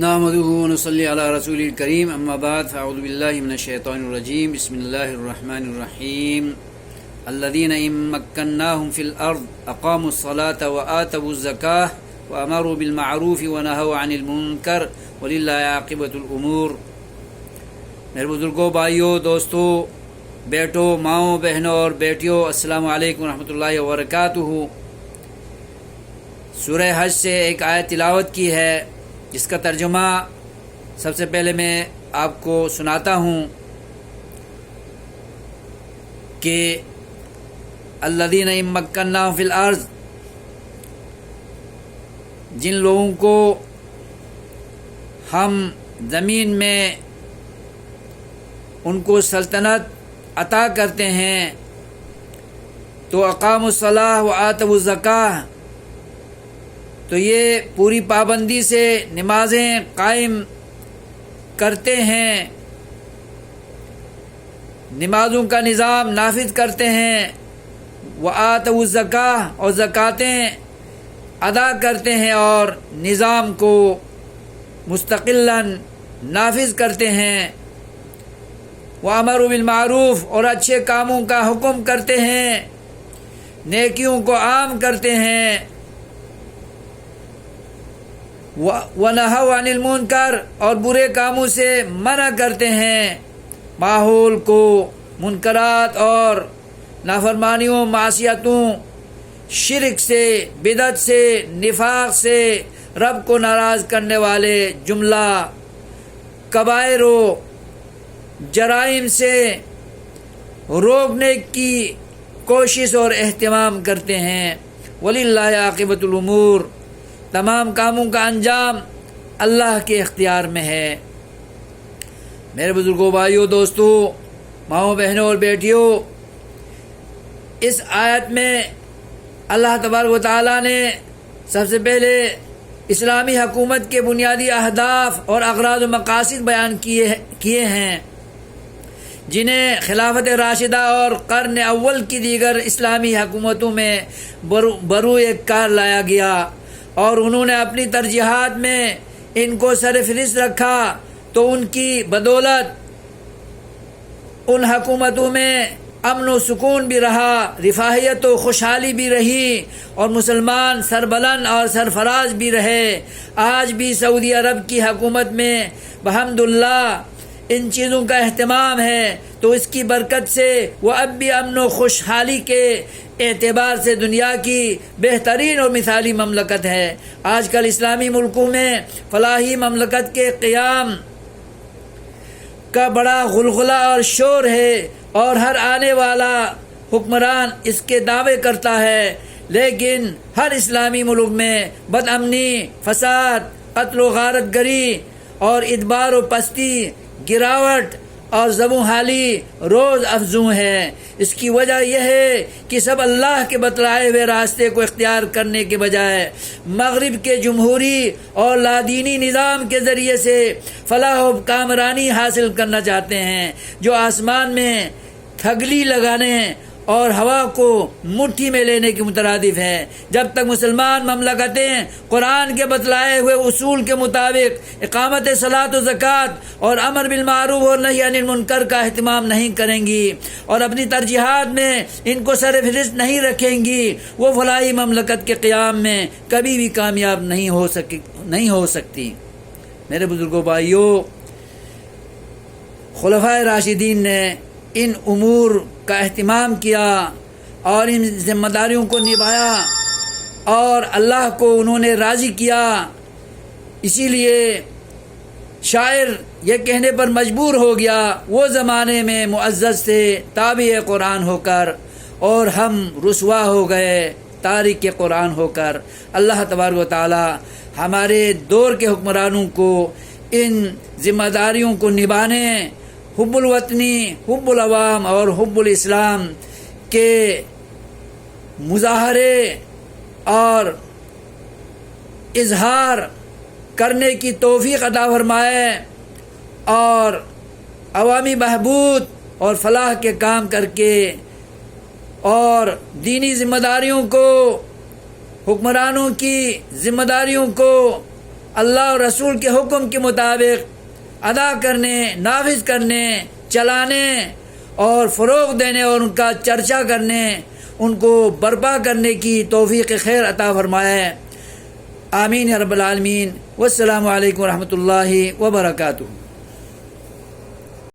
نحمده ونصلي على رسول الكريم اما بعد فاعوذ بالله من الشيطان الرجيم بسم الله الرحمن الرحيم الذين إن مكناهم في الأرض أقاموا الصلاة وآتوا الزكاة وأمروا بالمعروف ونهوا عن المنكر ولله عاقبة الأمور۔ میرے بزرگوں، بھائیوں، دوستوں، بیٹوں، ماؤں، بہنوں اور بیٹیوں، السلام علیکم ورحمۃ اللہ وبرکاتہ۔ سورہ حج سے ایک آیت تلاوت کی ہے جس کا ترجمہ سب سے پہلے میں آپ کو سناتا ہوں کہ الذین ان مکناہم فی الارض، جن لوگوں کو ہم زمین میں ان کو سلطنت عطا کرتے ہیں تو اقاموا الصلاۃ وآتوا الزکاۃ، تو یہ پوری پابندی سے نمازیں قائم کرتے ہیں، نمازوں کا نظام نافذ کرتے ہیں، وآتوا الزکاۃ، اور زکاتیں ادا کرتے ہیں اور نظام کو مستقلاً نافذ کرتے ہیں، وامروا بالمعروف، اور اچھے کاموں کا حکم کرتے ہیں، نیکیوں کو عام کرتے ہیں، وَنَهَوْا عَنِ الْمُنْكَرِ، اور برے کاموں سے منع کرتے ہیں، ماحول کو منکرات اور نافرمانیوں، معصیتوں، شرک سے، بدعت سے، نفاق سے، رب کو ناراض کرنے والے جملہ کبائر و جرائم سے روکنے کی کوشش اور اہتمام کرتے ہیں۔ وَلِلَّهِ عَاقِبَةُ الْأُمُورِ، تمام کاموں کا انجام اللہ کے اختیار میں ہے۔ میرے بزرگوں، بھائیوں، دوستوں، ماؤں، بہنوں اور بیٹیوں، اس آیت میں اللہ تبارک و تعالیٰ نے سب سے پہلے اسلامی حکومت کے بنیادی اہداف اور اغراض و مقاصد بیان کیے ہیں، جنہیں خلافت راشدہ اور قرن اول کی دیگر اسلامی حکومتوں میں بروئے کار لایا گیا، اور انہوں نے اپنی ترجیحات میں ان کو سرفہرست رکھا، تو ان کی بدولت ان حکومتوں میں امن و سکون بھی رہا، رفاہیت و خوشحالی بھی رہی، اور مسلمان سربلند اور سرفراز بھی رہے۔ آج بھی سعودی عرب کی حکومت میں بحمداللہ ان چیزوں کا اہتمام ہے، تو اس کی برکت سے وہ اب بھی امن و خوشحالی کے اعتبار سے دنیا کی بہترین اور مثالی مملکت ہے۔ آج کل اسلامی ملکوں میں فلاحی مملکت کے قیام کا بڑا غلغلہ اور شور ہے، اور ہر آنے والا حکمران اس کے دعوے کرتا ہے، لیکن ہر اسلامی ملک میں بد امنی، فساد، قتل و غارت گری اور ادبار و پستی، گراوٹ اور زبوں حالی روز افزوں ہے۔ اس کی وجہ یہ ہے کہ سب اللہ کے بتلائے ہوئے راستے کو اختیار کرنے کے بجائے مغرب کے جمہوری اور لادینی نظام کے ذریعے سے فلاح و کامرانی حاصل کرنا چاہتے ہیں، جو آسمان میں تھگلی لگانے اور ہوا کو مٹھی میں لینے کے مترادف ہے۔ جب تک مسلمان مملکتیں قرآن کے بتلائے ہوئے اصول کے مطابق اقامت صلاۃ و زکوٰۃ اور امر بالمعروف اور نہی عن المنکر کا اہتمام نہیں کریں گی اور اپنی ترجیحات میں ان کو سرفہرست نہیں رکھیں گی، وہ فلاحی مملکت کے قیام میں کبھی بھی کامیاب نہیں ہو سکتی۔ میرے بزرگوں، بھائیوں، خلفائے راشدین نے ان امور کا اہتمام کیا اور ان ذمہ داریوں کو نبھایا، اور اللہ کو انہوں نے راضی کیا۔ اسی لیے شاعر یہ کہنے پر مجبور ہو گیا، وہ زمانے میں معزز تھے تابع قرآن ہو کر، اور ہم رسوا ہو گئے تارک قرآن ہو کر۔ اللہ تبارک و تعالی ہمارے دور کے حکمرانوں کو ان ذمہ داریوں کو نبھانے، حب الوطنی، حب العوام اور حب الاسلام کے مظاہرے اور اظہار کرنے کی توفیق عطا فرمائے، اور عوامی بہبود اور فلاح کے کام کر کے اور دینی ذمہ داریوں کو، حکمرانوں کی ذمہ داریوں کو اللہ اور رسول کے حکم کے مطابق ادا کرنے، نافذ کرنے، چلانے اور فروغ دینے اور ان کا چرچا کرنے، ان کو برپا کرنے کی توفیق خیر عطا فرمائے۔ آمین یا رب العالمین۔ والسلام علیکم ورحمۃ اللہ وبرکاتہ۔